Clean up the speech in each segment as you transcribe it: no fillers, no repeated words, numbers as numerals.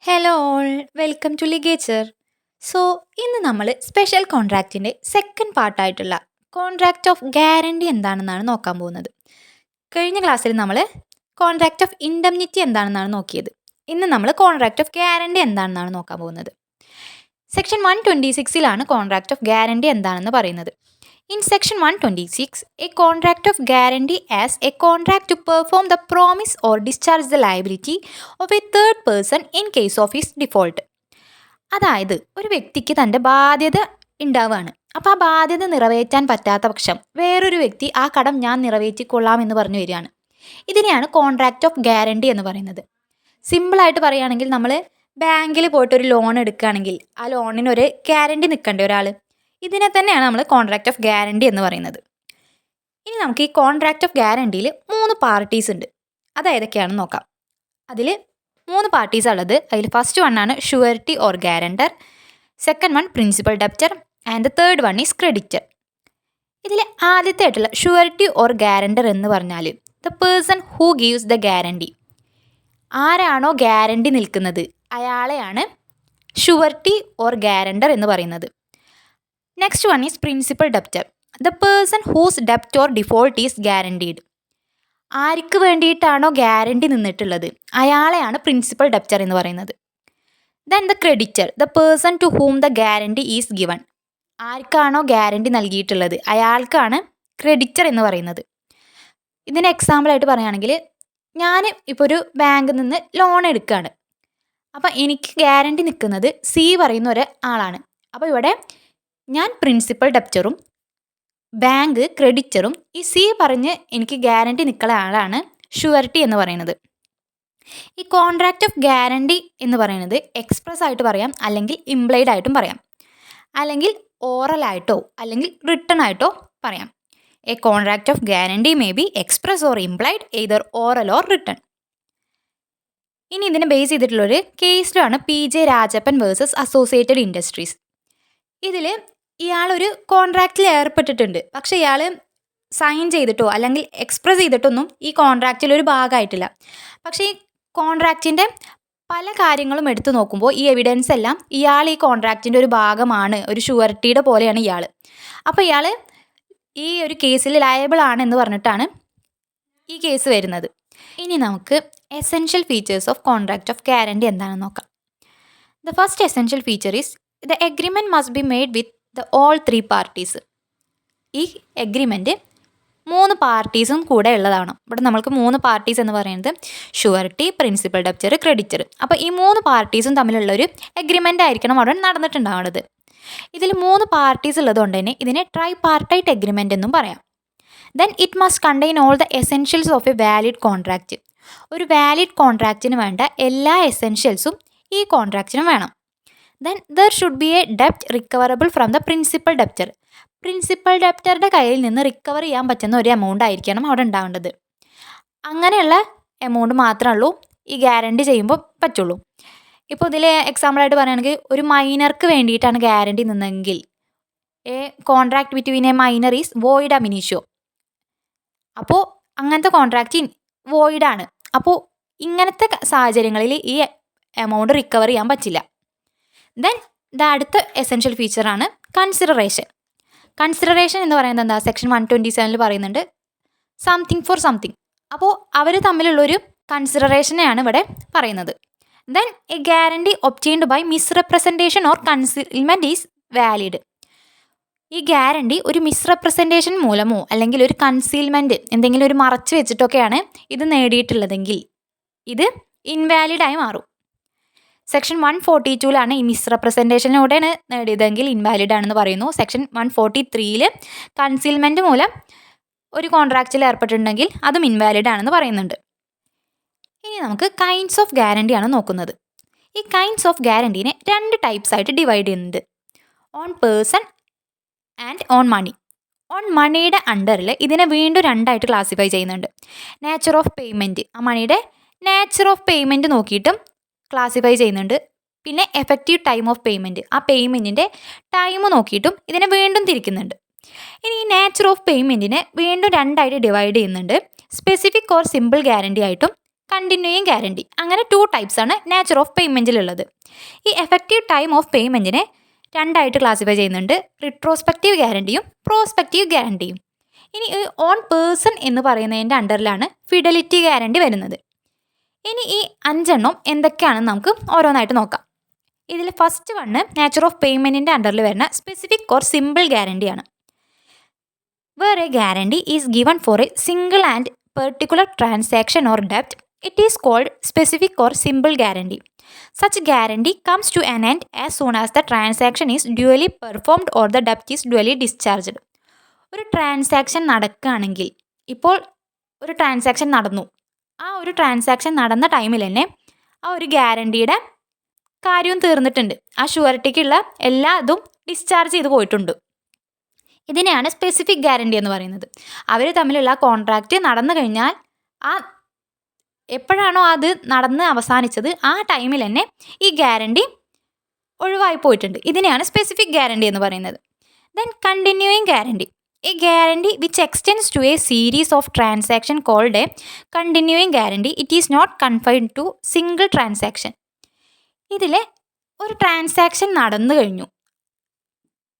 Hello all, welcome to ligature. So ഇന്ന് നമ്മൾ special കോൺട്രാക്റ്റിൻ്റെ സെക്കൻഡ് പാർട്ടായിട്ടുള്ള കോൺട്രാക്റ്റ് ഓഫ് ഗ്യാരണ്ടി എന്താണെന്നാണ് നോക്കാൻ പോകുന്നത്. കഴിഞ്ഞ ക്ലാസ്സിൽ നമ്മൾ കോൺട്രാക്റ്റ് ഓഫ് ഇൻഡംനിറ്റി എന്താണെന്നാണ് നോക്കിയത്. ഇന്ന് നമ്മൾ കോൺട്രാക്റ്റ് ഓഫ് ഗ്യാരണ്ടി എന്താണെന്നാണ് നോക്കാൻ പോകുന്നത്. സെക്ഷൻ 126ലാണ് കോൺട്രാക്റ്റ് ഓഫ് ഗ്യാരണ്ടി എന്താണെന്ന് പറയുന്നത്. In section 126, a contract of guarantee as a contract to perform the promise or discharge the liability of a third person in case of his default. അതായത് ഒരു വ്യക്തിക്ക് തൻ്റെ ബാധ്യത ഉണ്ടാവുകയാണ്. അപ്പോൾ ആ ബാധ്യത നിറവേറ്റാൻ പറ്റാത്ത പക്ഷം വേറൊരു വ്യക്തി ആ കടം ഞാൻ നിറവേറ്റിക്കൊള്ളാം എന്ന് പറഞ്ഞു വരികയാണ്. ഇതിനെയാണ് കോൺട്രാക്റ്റ് ഓഫ് ഗ്യാരണ്ടി എന്ന് പറയുന്നത്. സിമ്പിളായിട്ട് പറയുകയാണെങ്കിൽ നമ്മൾ ബാങ്കിൽ പോയിട്ട് ഒരു ലോൺ എടുക്കുകയാണെങ്കിൽ ആ ലോണിനൊരു ഗ്യാരണ്ടി നിൽക്കണ്ടേ ഒരാൾ. ഇതിനെ തന്നെയാണ് നമ്മൾ കോൺട്രാക്റ്റ് ഓഫ് ഗ്യാരണ്ടി എന്ന് പറയുന്നത്. ഇനി നമുക്ക് ഈ കോൺട്രാക്റ്റ് ഓഫ് ഗ്യാരണ്ടിയിൽ 3 പാർട്ടീസ് ഉണ്ട്. അത് ഏതൊക്കെയാണെന്ന് നോക്കാം. അതിൽ 3 പാർട്ടീസ് ഉള്ളത്. അതിൽ ഫസ്റ്റ് വൺ ആണ് surety or guarantor, second one principal debtor and the third one is creditor. ഇതിൽ ആദ്യത്തെ ആയിട്ടുള്ള ഷുവറിറ്റി ഓർ ഗ്യാരണ്ടർ എന്ന് പറഞ്ഞാൽ the person who gives the guarantee. ആരാണോ ഗ്യാരണ്ടി നിൽക്കുന്നത് അയാളെയാണ് ഷുവറിറ്റി ഓർ ഗ്യാരണ്ടർ എന്ന് പറയുന്നത്. Next one is principal debtor. The person whose ഡെപ്റ്റ് ഓർ ഡിഫോൾട്ട് ഈസ് ഗ്യാരണ്ടീഡ്. ആർക്ക് വേണ്ടിയിട്ടാണോ ഗ്യാരണ്ടി നിന്നിട്ടുള്ളത് അയാളെയാണ് പ്രിൻസിപ്പൽ ഡെപ്റ്റർ എന്ന് പറയുന്നത്. Then the creditor. The person to whom the guarantee is given. ആർക്കാണോ ഗ്യാരണ്ടി നൽകിയിട്ടുള്ളത് അയാൾക്കാണ് ക്രെഡിറ്റർ എന്ന് പറയുന്നത്. ഇതിന് എക്സാമ്പിളായിട്ട് പറയുകയാണെങ്കിൽ ഞാൻ ഇപ്പോൾ ഒരു ബാങ്കിൽ നിന്ന് ലോൺ എടുക്കുകയാണ്. അപ്പം എനിക്ക് ഗ്യാരണ്ടി നിൽക്കുന്നത് സി പറയുന്ന ഒരു ആളാണ്. അപ്പോൾ ഇവിടെ ഞാൻ പ്രിൻസിപ്പൽ ഡെപ്റ്ററും ബാങ്ക് ക്രെഡിറ്ററും ഈ സി പറഞ്ഞ് എനിക്ക് ഗ്യാരണ്ടി നിൽക്കുന്ന ആളാണ് ഷുവറിറ്റി എന്ന് പറയുന്നത്. ഈ കോൺട്രാക്റ്റ് ഓഫ് ഗ്യാരണ്ടി എന്ന് പറയുന്നത് എക്സ്പ്രസ് ആയിട്ട് പറയാം, അല്ലെങ്കിൽ ഇംപ്ലൈഡ് ആയിട്ടും പറയാം, അല്ലെങ്കിൽ ഓറലായിട്ടോ അല്ലെങ്കിൽ റിട്ടൺ ആയിട്ടോ പറയാം. A contract of guarantee may be express or implied, either oral or written. ഇനി ഇതിനെ ബേസ് ചെയ്തിട്ടുള്ളൊരു കേസിലാണ് PJ Rajappan versus associated industries. ഇതിൽ ഇയാളൊരു കോൺട്രാക്റ്റിൽ ഏർപ്പെട്ടിട്ടുണ്ട്, പക്ഷേ ഇയാൾ സൈൻ ചെയ്തിട്ടോ അല്ലെങ്കിൽ എക്സ്പ്രസ് ചെയ്തിട്ടൊന്നും ഈ കോൺട്രാക്റ്റിലൊരു ഭാഗമായിട്ടില്ല. പക്ഷേ ഈ കോൺട്രാക്റ്റിൻ്റെ പല കാര്യങ്ങളും എടുത്തു നോക്കുമ്പോൾ ഈ എവിഡൻസ് എല്ലാം ഇയാൾ ഈ കോൺട്രാക്റ്റിൻ്റെ ഒരു ഭാഗമാണ്, ഒരു ഷുവറിറ്റിയുടെ പോലെയാണ് ഇയാൾ. അപ്പോൾ ഇയാൾ ഈ ഒരു കേസിൽ ലയബിൾ ആണ് എന്ന് പറഞ്ഞിട്ടാണ് ഈ കേസ് വരുന്നത്. ഇനി നമുക്ക് essential features of contract of guarantee എന്താണെന്ന് നോക്കാം. The first essential feature is the agreement must be made with the all 3 parties. ഈ എഗ്രിമെൻറ്റ് 3 പാർട്ടീസും കൂടെ ഉള്ളതാണ്. ഇവിടെ നമ്മൾക്ക് 3 പാർട്ടീസ് എന്ന് പറയുന്നത് ഷുവറിറ്റി, പ്രിൻസിപ്പൽ ഡെപ്റ്റർ, ക്രെഡിറ്റർ. അപ്പോൾ ഈ 3 പാർട്ടീസും തമ്മിലുള്ളൊരു എഗ്രിമെൻ്റ് ആയിരിക്കണം അവിടെ നടന്നിട്ടുണ്ടാവുന്നത്. ഇതിൽ 3 പാർട്ടീസ് ഉള്ളതുകൊണ്ട് തന്നെ ഇതിനെ ട്രൈ പാർട്ടൈറ്റ് എഗ്രിമെൻ്റ് എന്നും പറയാം. Then it must contain all the essentials of a valid contract. ഒരു വാലിഡ് കോൺട്രാക്റ്റിന് വേണ്ട എല്ലാ എസെൻഷ്യൽസും ഈ കോൺട്രാക്റ്റിനും വേണം. Then there should be a ഡെപ്റ്റ് recoverable from the principal debtor. Principal ഡെപ്റ്ററുടെ കയ്യിൽ നിന്ന് റിക്കവർ ചെയ്യാൻ പറ്റുന്ന ഒരു എമൗണ്ട് ആയിരിക്കണം അവിടെ ഉണ്ടാവേണ്ടത്. അങ്ങനെയുള്ള എമൗണ്ട് മാത്രമേ ഉള്ളൂ ഈ ഗ്യാരണ്ടി ചെയ്യുമ്പോൾ പറ്റുള്ളൂ. ഇപ്പോൾ ഇതിൽ എക്സാമ്പിളായിട്ട് പറയുകയാണെങ്കിൽ ഒരു മൈനർക്ക് വേണ്ടിയിട്ടാണ് ഗ്യാരണ്ടി നിന്നെങ്കിൽ a contract between a minor is void ab initio. അപ്പോൾ അങ്ങനത്തെ കോൺട്രാക്റ്റ് വോയിഡാണ്. അപ്പോൾ ഇങ്ങനത്തെ സാഹചര്യങ്ങളിൽ ഈ എമൗണ്ട് റിക്കവർ ചെയ്യാൻ പറ്റില്ല. ദെൻ അടുത്ത എസെൻഷ്യൽ ഫീച്ചറാണ് കൺസിഡറേഷൻ. കൺസിഡറേഷൻ എന്ന് പറയുന്നത് എന്താ, സെക്ഷൻ 127 പറയുന്നുണ്ട് സംതിങ് ഫോർ സംതിങ്. അപ്പോൾ അവർ തമ്മിലുള്ളൊരു കൺസിഡറേഷനെയാണ് ഇവിടെ പറയുന്നത്. Then a guarantee obtained by misrepresentation or concealment is valid. ഈ ഗ്യാരണ്ടി ഒരു മിസ്റെപ്രസെൻറ്റേഷൻ മൂലമോ അല്ലെങ്കിൽ ഒരു കൺസീൽമെൻറ്റ് എന്തെങ്കിലും ഒരു മറച്ചു വെച്ചിട്ടൊക്കെയാണ് ഇത് നേടിയിട്ടുള്ളതെങ്കിൽ ഇത് ഇൻവാലിഡായി മാറും. സെക്ഷൻ 142ലാണ് ഈ മിസ്റെപ്രസെൻറ്റേഷനോടെയാണ് നേടിയതെങ്കിൽ ഇൻവാലിഡ് ആണെന്ന് പറയുന്നു. സെക്ഷൻ 143 കൺസീൽമെൻറ്റ് മൂലം ഒരു കോൺട്രാക്റ്റിൽ ഏർപ്പെട്ടിട്ടുണ്ടെങ്കിൽ അതും ഇൻവാലിഡ് ആണെന്ന് പറയുന്നുണ്ട്. ഇനി നമുക്ക് കൈൻഡ്സ് ഓഫ് ഗ്യാരണ്ടി ആണ് നോക്കുന്നത്. ഈ കൈൻഡ്സ് ഓഫ് ഗ്യാരണ്ടീനെ 2 ടൈപ്സ് ആയിട്ട് ഡിവൈഡ് ചെയ്യുന്നുണ്ട്. On person and on money. On മണിയുടെ അണ്ടറിൽ ഇതിനെ വീണ്ടും 2 ആയിട്ട് ക്ലാസിഫൈ ചെയ്യുന്നുണ്ട്. നേച്ചർ ഓഫ് പേയ്മെൻറ്റ്, ആ മണിയുടെ നേച്ചർ ഓഫ് പേയ്മെൻറ്റ് നോക്കിയിട്ടും ക്ലാസിഫൈ ചെയ്യുന്നുണ്ട്. പിന്നെ എഫക്റ്റീവ് ടൈം ഓഫ് പേയ്മെൻറ്റ്, ആ പേയ്മെൻറ്റിൻ്റെ ടൈം നോക്കിയിട്ടും ഇതിനെ വീണ്ടും തിരിക്കുന്നുണ്ട്. ഇനി ഈ നേച്ചർ ഓഫ് പേയ്മെൻറ്റിനെ വീണ്ടും 2 ആയിട്ട് ഡിവൈഡ് ചെയ്യുന്നുണ്ട്. സ്പെസിഫിക് ഓർ സിമ്പിൾ ഗ്യാരണ്ടി ആയിട്ടും കണ്ടിന്യൂയിങ് ഗ്യാരണ്ടി. അങ്ങനെ 2 ടൈപ്സാണ് നേച്ചർ ഓഫ് പേയ്മെൻറ്റിലുള്ളത്. ഈ എഫക്റ്റീവ് ടൈം ഓഫ് പേയ്മെൻറ്റിനെ രണ്ടായിട്ട് ക്ലാസിഫൈ ചെയ്യുന്നുണ്ട്. റിട്രോസ്പെക്റ്റീവ് ഗ്യാരണ്ടിയും പ്രോസ്പെക്റ്റീവ് ഗ്യാരണ്ടിയും. ഇനി ഓൺ പേഴ്സൺ എന്ന് പറയുന്നതിൻ്റെ അണ്ടറിലാണ് ഫിഡലിറ്റി ഗ്യാരണ്ടി വരുന്നത്. ഇനി ഈ 5 എന്തൊക്കെയാണെന്ന് നമുക്ക് ഓരോന്നായിട്ട് നോക്കാം. ഇതിൽ ഫസ്റ്റ് വണ്ണ് നേച്ചർ ഓഫ് പേയ്മെൻറ്റിൻ്റെ അണ്ടറിൽ വരുന്ന സ്പെസിഫിക് ഓർ സിമ്പിൾ ഗ്യാരണ്ടിയാണ്. Where a guarantee is given for A single and particular transaction or ഡെപ്റ്റ്, it is called specific or simple guarantee. Such guarantee comes to an end as soon as the transaction is ഡ്യുവലി performed or the ഡെപ്റ്റ് is ഡ്യുവലി discharged. ഒരു transaction നടക്കുകയാണെങ്കിൽ, ഇപ്പോൾ ഒരു transaction നടന്നു, ആ ഒരു transaction നടന്ന ടൈമിൽ തന്നെ ആ ഒരു ഗ്യാരണ്ടിയുടെ കാര്യവും തീർന്നിട്ടുണ്ട്, ആ ഷുവറിറ്റിക്കുള്ള എല്ലാ ഇതും ഡിസ്ചാർജ് ചെയ്ത് പോയിട്ടുണ്ട്. ഇതിനെയാണ് സ്പെസിഫിക് ഗ്യാരണ്ടി എന്ന് പറയുന്നത്. അവർ തമ്മിലുള്ള കോൺട്രാക്റ്റ് നടന്നു കഴിഞ്ഞാൽ ആ എപ്പോഴാണോ അത് നടന്ന് അവസാനിച്ചത് ആ ടൈമിൽ തന്നെ ഈ ഗ്യാരണ്ടി ഒഴിവായി പോയിട്ടുണ്ട്. ഇതിനെയാണ് സ്പെസിഫിക് ഗ്യാരണ്ടി എന്ന് പറയുന്നത്. Then continuing guarantee. A guarantee which extends to a series of transaction called a continuing guarantee. It is not confined to single transaction. ഇതിൽ ഒരു ട്രാൻസാക്ഷൻ നടന്നു കഴിഞ്ഞു.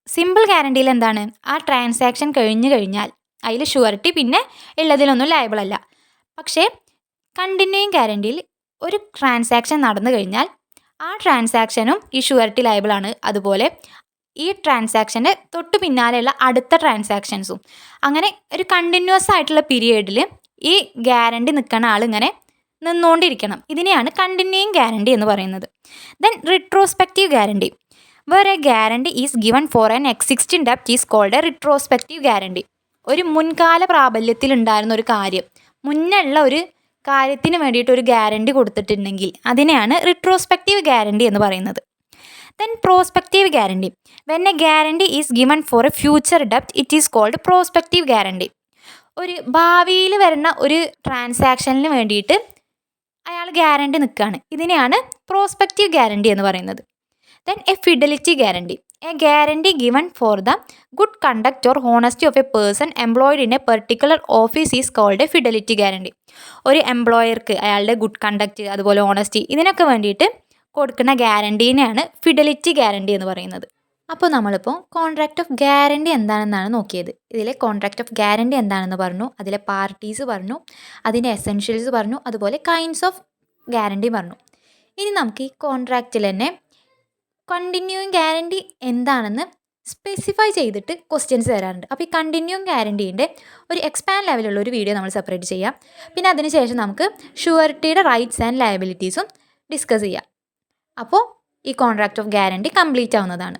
സിമ്പിൾ ഗ്യാരണ്ടിയിൽ എന്താണ്, ആ ട്രാൻസാക്ഷൻ കഴിഞ്ഞു കഴിഞ്ഞാൽ അതിൽ ഷുവറിറ്റി പിന്നെ ഉള്ളതിലൊന്നും ലയബിൾ അല്ല. പക്ഷേ കണ്ടിന്യൂയിങ് ഗ്യാരണ്ടിയിൽ ഒരു ട്രാൻസാക്ഷൻ നടന്നു കഴിഞ്ഞാൽ ആ ട്രാൻസാക്ഷനും ഈ ഷുവറിറ്റി ലയബിളാണ്. അതുപോലെ ഈ ട്രാൻസാക്ഷൻ്റെ തൊട്ട് പിന്നാലെയുള്ള അടുത്ത ട്രാൻസാക്ഷൻസും. അങ്ങനെ ഒരു കണ്ടിന്യൂസ് ആയിട്ടുള്ള പീരിയഡിൽ ഈ ഗ്യാരണ്ടി നിൽക്കുന്ന ആളിങ്ങനെ നിന്നുകൊണ്ടിരിക്കണം. ഇതിനെയാണ് കണ്ടിന്യൂയിങ് ഗ്യാരണ്ടി എന്ന് പറയുന്നത്. Then retrospective guarantee. Where a guarantee is given for an existing ഡെപ്റ്റ് is called a retrospective guarantee. ഒരു മുൻകാല പ്രാബല്യത്തിലുണ്ടായിരുന്ന ഒരു കാര്യം, മുന്നുള്ള ഒരു കാര്യത്തിന് വേണ്ടിയിട്ട് ഒരു ഗ്യാരണ്ടി കൊടുത്തിട്ടുണ്ടെങ്കിൽ അതിനെയാണ് റിട്രോസ്പെക്റ്റീവ് ഗ്യാരണ്ടി എന്ന് പറയുന്നത്. Then prospective guarantee. When a guarantee is given for a future ഡെപ്റ്റ് it is called prospective guarantee. ഒരു ഭാവിയിൽ വരുന്ന ഒരു ട്രാൻസാക്ഷനിന് വേണ്ടിയിട്ട് അയാൾ ഗ്യാരണ്ടി നിൽക്കുകയാണ്. ഇതിനെയാണ് പ്രോസ്പെക്റ്റീവ് ഗ്യാരണ്ടി എന്ന് പറയുന്നത്. Then a fidelity guarantee. A guarantee given for the good conduct or honesty of a person employed in a particular office is called a fidelity guarantee. ഒരു എംപ്ലോയർക്ക് അയാളുടെ ഗുഡ് കണ്ടക്ട് അതുപോലെ honesty ഇതിനൊക്കെ വേണ്ടിയിട്ട് കൊടുക്കുന്ന ഗ്യാരണ്ടീനെയാണ് fidelity guarantee എന്ന് പറയുന്നത്. അപ്പോൾ നമ്മളിപ്പോൾ കോൺട്രാക്റ്റ് ഓഫ് ഗ്യാരണ്ടി എന്താണെന്നാണ് നോക്കിയത്. ഇതിലെ കോൺട്രാക്റ്റ് ഓഫ് ഗ്യാരണ്ടി എന്താണെന്ന് പറഞ്ഞു, അതിലെ പാർട്ടീസ് പറഞ്ഞു, അതിൻ്റെ എസെൻഷ്യൽസ് പറഞ്ഞു, അതുപോലെ കൈൻഡ്സ് ഓഫ് ഗ്യാരണ്ടി പറഞ്ഞു. ഇനി നമുക്ക് ഈ കോൺട്രാക്റ്റിൽ തന്നെ കണ്ടിന്യൂയിങ് ഗ്യാരണ്ടി എന്താണെന്ന് സ്പെസിഫൈ ചെയ്തിട്ട് ക്വസ്റ്റ്യൻസ് തരാറുണ്ട്. അപ്പോൾ ഈ കണ്ടിന്യൂയിങ് ഗ്യാരണ്ടീൻ്റെ ഒരു എക്സ്പാൻഡ് ലെവലുള്ള ഒരു വീഡിയോ നമ്മൾ സെപ്പറേറ്റ് ചെയ്യാം. പിന്നെ അതിനുശേഷം നമുക്ക് ഷുവറിറ്റിയുടെ റൈറ്റ്സ് ആൻഡ് ലയബിലിറ്റീസും ഡിസ്കസ് ചെയ്യാം. അപ്പോൾ ഈ കോൺട്രാക്റ്റ് ഓഫ് ഗ്യാരണ്ടി കംപ്ലീറ്റ് ആവുന്നതാണ്.